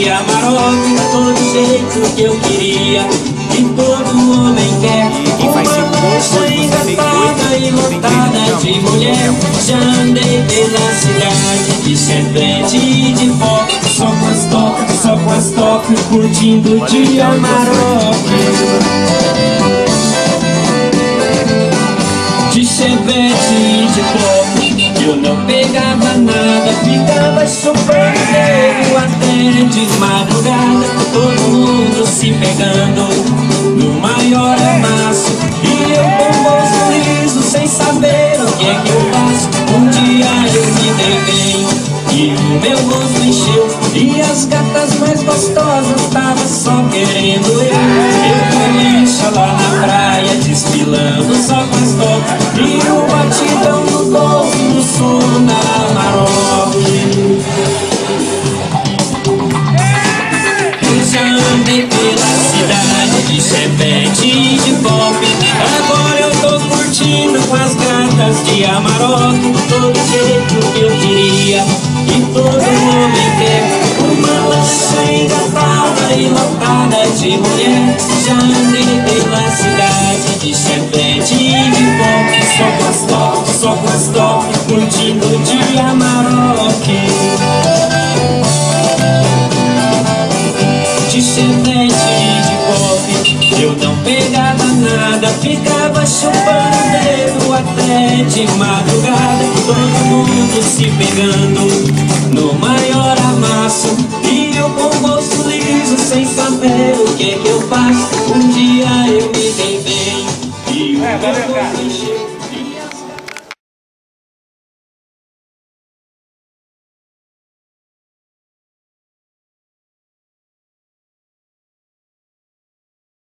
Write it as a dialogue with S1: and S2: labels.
S1: de Amarok, todo jeito que eu queria, que todo homem quer. Uma lancha engatada e lotada de mulher. Já andei pela cidade de serpente e de pó, só com as top, curtindo de Amarok. De chevette e de pop, eu não pegava nada, ficava chupando dedo até de madrugada. Todo mundo se pegando no maior amasso, e eu com o bolso liso, sem saber o que é que eu faço. Um dia eu me dei bem e o meu bolso encheu, e as gatas mais gostosas tava só querendo eu com lá na praia, desfilando só com as topas, e o batidão no golfe, no som da Amarok. Eu já andei pela cidade de chevette e de pop, agora eu tô curtindo com as gatas de Amarok. Todo jeito que eu queria, e todo homem quer. Uma lancha engatada e lotada de mulher. Já andei pela cidade de chevette e de pop, só com as top, curtindo de Amarok. De chevette e de pop, eu não pegava nada, ficava chupando dedo até de madrugada. Todo mundo se pegando no maior amasso, e eu com o bolso liso, sem saber o que é que eu faço.